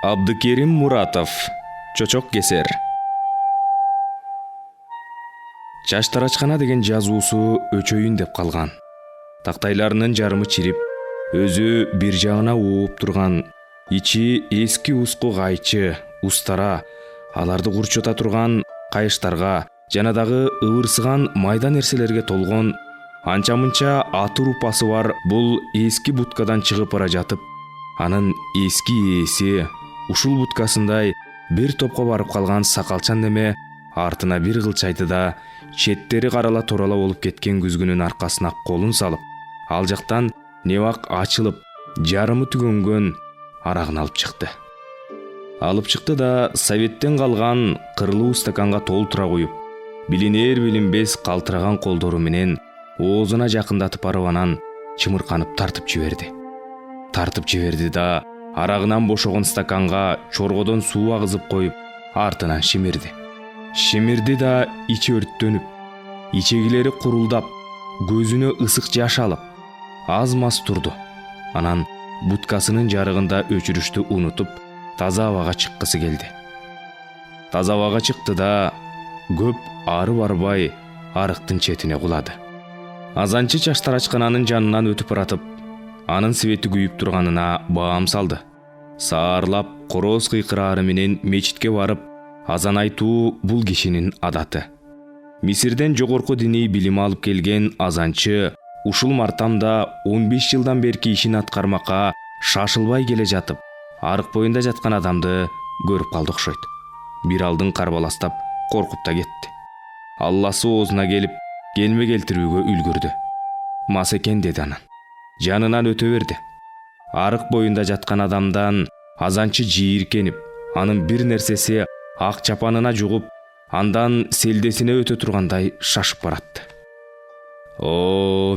Абдыкерим Муратов, Чочок кесер. Чаштарачкана деген жазуусу өчөйүн деп калган. Тактайларынын жарымы чирип, өзү бир жагына ууп турган, ичи эски уску кайчы, устара, аларды курчота турган кайыштарга жана дагы ыбырсыган майда нерселерге толгон анча-мынча аты рупасы бар бул эски будкадан чыгып бара жатып, анын эски ээси ушул будкасындай бир топко барып калган сакалчан неме артына бир кылчайды да четтери карала турала болуп кеткен күзгүнүн аркасына колун салып, ал жактан небак ачылып, жарымы түгөнгөн арагын алып чыкты да советтен калган кырлуу стаканга толтура куюп, билинер билинбес калтыраган колдору менен оозуна жакындатып барып анан чымырканып тартып жиберди да арагынан бошогон стаканга чоргодон суу агызып коюп, артынан шимирди да ичи өрттөнүп, ичегилери курулдап, көзүнө ысык жаш алып, аз маз турду. Анан будкасынын жарыгында өчүрүштү унутуп, таза абага чыккысы келди. Таза абага чыкты да көп ары барбай арыктын четине кулады. Азанчы чаштарачкананын жанынан өтүп баратып, анын свети күйүп турганына баам салды. Саарлап, короз кыйкырары менен мечитке барып, азан айтуу бул кишинин адаты. Мисирден жогорку диний билим алып келген азанчы ушул мартамда 15 жылдан берки ишин аткармакка шашылбай келе жатып, арык боюнда жаткан адамды көрүп калды окшойт. Бир алдын карбаластап, коркуп да кетти. Алласы оозуна келип, келме келтирүүгө үлгүрдү. Мас экен деди анан. Жанынан өтө берди. Арык боюнда жаткан адамдан азанчы жийиркенип, анын бир нерсеси ак чапанына жугуп, андан селдесине өтө тургандай шашып баратты.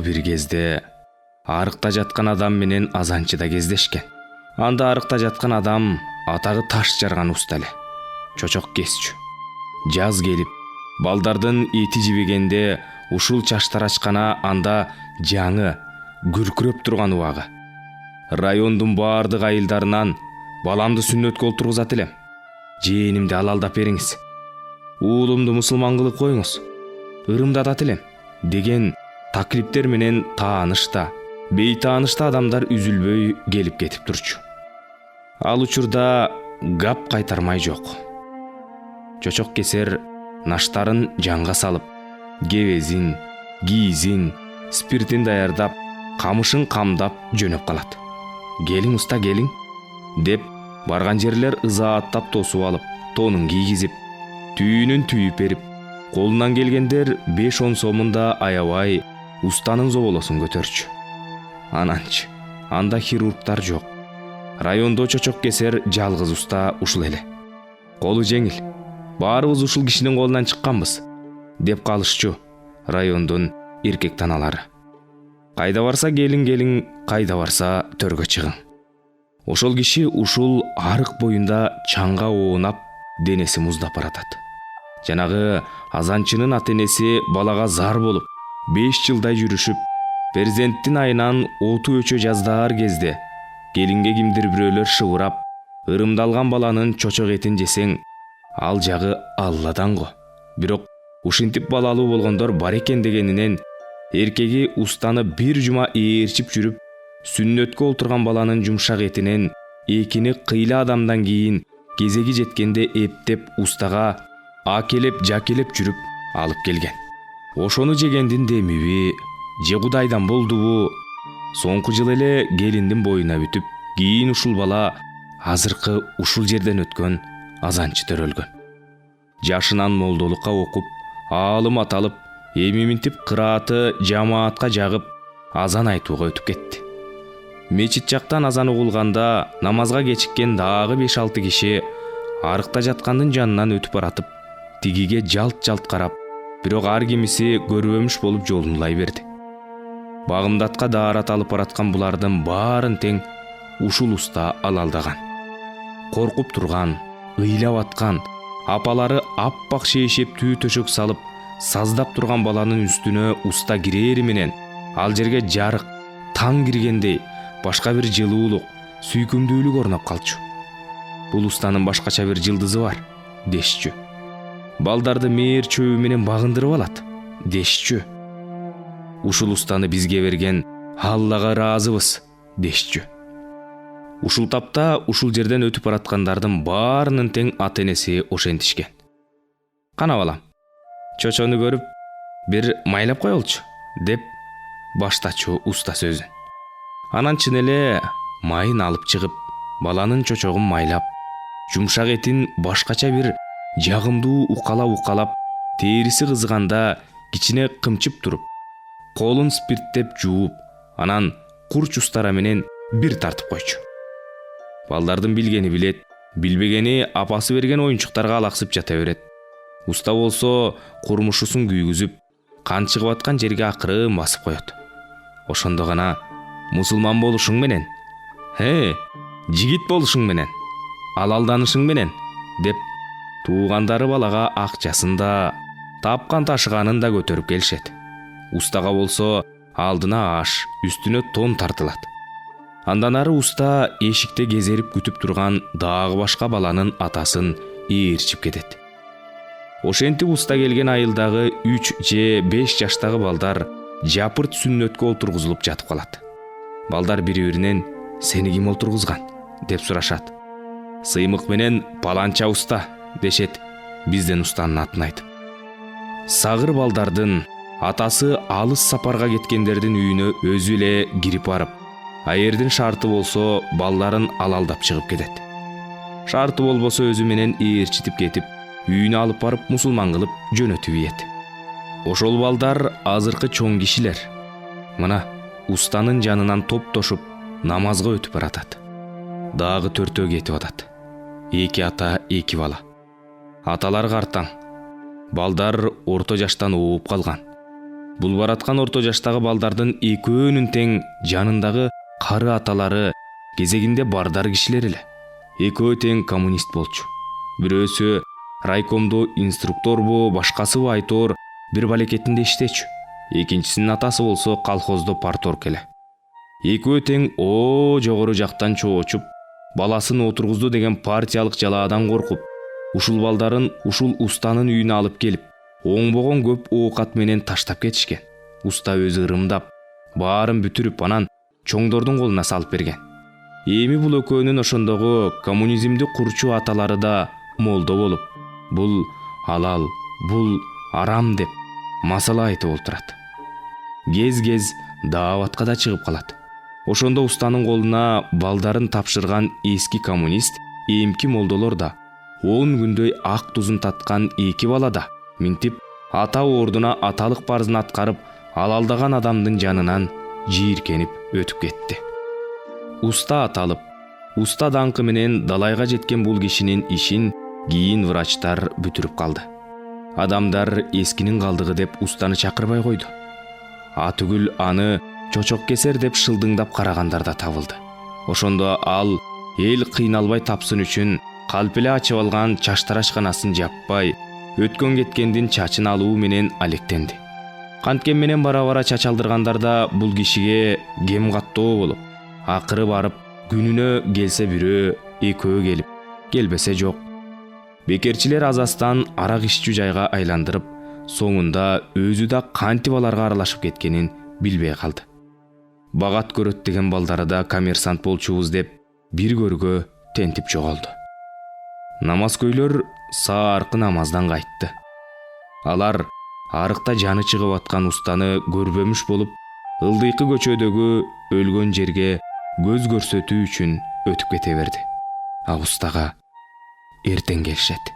Бир кезде арыкта жаткан адам менен азанчы да кездешкен. Анда арыкта жаткан адам атагы таш жарган уста эле, чочок кесчү. Жаз келип, балдардын эти жибегенде ушул чаштарачкана анда жаңы, күркүрөп турган убагы. Райондун баардык айылдарынан баламды сүннөткө олтургузат элем, жээнимди алалдап бериңиз, уулумду мусулман кылып коюңуз, ырымдатат элем деген таклиптер менен таанышта, бейтаанышта адамдар үзүлбөй келип кетип турчу. Ал учурда гап кайтармай жок. Чочок кесер наштарын жанга салып, кебезин, кийизин, спиртин даярдап, камышын камдап жөнөп калат. Келиң уста, келиң деп барган жерлер ызааттап тосуп алып, тонун кийгизип, түйүнүн түйүп берип, колунан келгендер 5-10 сомун да аябай устанын зоболосун көтөрчү. Ананчы, анда хирургтар жок. Райондо чочок кесер жалгыз уста ушул эле. Колу жеңил, баарыбыз ушул кишинин колунан чыкканбыз деп калышчу райондун эркек таналары. Кайда барса келиң, кайда барса төргө чыгың. Ошол киши ушул арык боюнда чаңга оонап, денеси муздап баратат. Жанагы азанчынын ата-энеси балага зар болуп, 5 жылдай жүрүшүп, перзенттин айынан оту өчө жаздаар кезде келинге кимдир бирөөлөр шыбырап, ырымдалган баланын чочок этин жесең, ал жагы Алладан го. Бирок ушинтип балалуу болгондор бар экен дегенинен эркеги устаны бир жума ээрчип жүрүп, сүннөткө олтурган баланын жумшак этинен экини кыйла адамдан кийин кезеги жеткенде эптеп устага акелеп жакелеп жүрүп алып келген. Ошону жегендин демиби же Кудайдан болдубу? Соңку жыл эле келиндин боюна бүтүп, кийин ушул бала азыркы ушул жерден өткөн азанчы төрөлгөн. Жашынан молдолукка окуп, аалым аталып, эми минтип кырааты жамаатка жагып, азан айтууга өтүп кетти. Мечит жактан азан угулганда намазга кечиккен дагы 5-6 киши арыкта жаткандын жанынан өтүп баратып, тигиге жалт-жалт карап, бирок ар кимиси көрбөмүш болуп жолун улай берди. Багымдатка даарат алып бараткан булардын баарын тең ушул уста алалдаган. Коркуп турган, ыйлап аткан, апалары аппак шейшеп түү төшөк салып, саздап турган баланын үстүнө уста кирери менен, ал жерге жарык, таң киргендей, башка бир жылуулук, сүйкүмдүүлүк орноп калчу. Бул устанын башкача бир жылдызы бар, дешчү. Балдарды мээр чөбү менен багындырып алат, дешчү. Ушул устаны бизге берген Аллага ыраазыбыз, дешчү. Ушул тапта ушул жерден өтүп бараткандардын баарынын тең ата энеси ошентишкен. Кана балам, чочону көрүп бир майлап коелучу, деп баштачу уста сөзүн. Анан чын эле майын алып чыгып, баланын чочогун майлап, жумшак этин башкача бир жагымдуу укалап, териси кызганда кичине кымчып туруп, колун спирттеп жууп, анан курч устара менен бир тартып койчу. Балдардын билгени билет, билбегени апасы берген оюнчуктарга алаксып жата берет. Уста болсо курмушусун күйгүзүп, кан чыгып аткан жерге акырын басып коет. Ошондо гана мусулман болушуң менен, жигит болушуң менен, алалданышың менен, деп туугандары балага акчасын да, тапкан ташыганын да көтөрүп келишет. Устага болсо алдына аш, үстүнө тон тартылат. Андан ары уста эшикте кезерип күтүп турган дагы башка баланын атасын ээрчип кетет. Ошентип уста келген айылдагы 3 же 5 жаштагы балдар жапырт сүннөткө олтургузулуп жатып калат. Балдар бири-биринен "Сени ким олтургузган?" деп сурашат. "Сыймык менен паланча уста" дешет, бизден устанын атын айтып. Сагыр балдардын атасы алыс сапарга кеткендердин үйүнө өзү эле кирип барып, аердин шарты болсо балдарын алалдап чыгып кетет. Шарты болбосо өзү менен ээрчитип кетип, үйүнө алып барып мусулман кылып жөнөтүп ийет. Ошол балдар азыркы чоң кишилер. Мына устанын жанынан топтошуп намазга өтүп баратат. Дагы 4 кетип атат. 2 ата, 2 бала. Аталар картаң. Балдар орто жаштан ууп калган. Бул бараткан орто жаштагы балдардын экөөнүн тең жанындагы кары аталары кезегинде бардар кишилер эле. Экөө тең коммунист болчу. Бирөөсү райкомдо инструкторбу, башкасыбы айтор бир балекетинде иштечү. Экинчисинин атасы болсо колхоздо парторг эле. Экөө тең жогору жактан чоочуп, баласын отургузду деген партиялык жалаадан коркуп, ушул балдарын ушул устанын үйүнө алып келип, оңбогон көп оокат менен таштап кетишкен. Уста өзү ырымдап, баарын бүтүрүп, анан чоңдордун колуна салып берген. Эми бул экөөнүн ошондогу коммунизмди курчу аталары да молдо болуп, бул алал, бул арам деп масала айтып олтурат. Кез-кез дааватка да чыгып калат. Ошондо устанын колуна балдарын тапшырган эски коммунист, эмки молдолор да, 10 күндөй ак тузун таткан 2 бала да минтип, ата ордуна аталык парзын аткарып, алалдаган адамдын жанынан жийиркенип өтүп кетти. Уста аталып, уста даңкы менен далайга жеткен бул кишинин ишин кийин врачтар бүтүрүп калды. Адамдар эскинин калдыгы деп устаны чакырбай койду. Түгүл аны чочок кесер деп шылдыңдап карагандар да табылды. Ошондо ал эл кыйналбай тапсын үчүн калп эле ачып алган чаштарашканасын жаппай, өткөн кеткендин чачын алуу менен алектенди. Канткен менен бара-бара чач алдыргандар да бул кишиге кем каттоо болуп, акыры барып күнүнө келсе бирөө, экөө келип, келбесе жок. Бекерчилер азастан арак иччү жайга айландырып, соңунда өзү да кантип аларга аралашып кеткенин билбей калды. Багат көрөт деген балдары да коммерсант болчубуз деп бир көргө тентип жоголду. Намазкөйлөр сааркы намаздан кайтты. Алар арыкта жаны чыгып аткан устаны көрбөмүш болуп, ылдыйкы көчөдөгү өлгөн жерге көз көрсөтүү үчүн өтүп кете берди. Устага эртең келишет.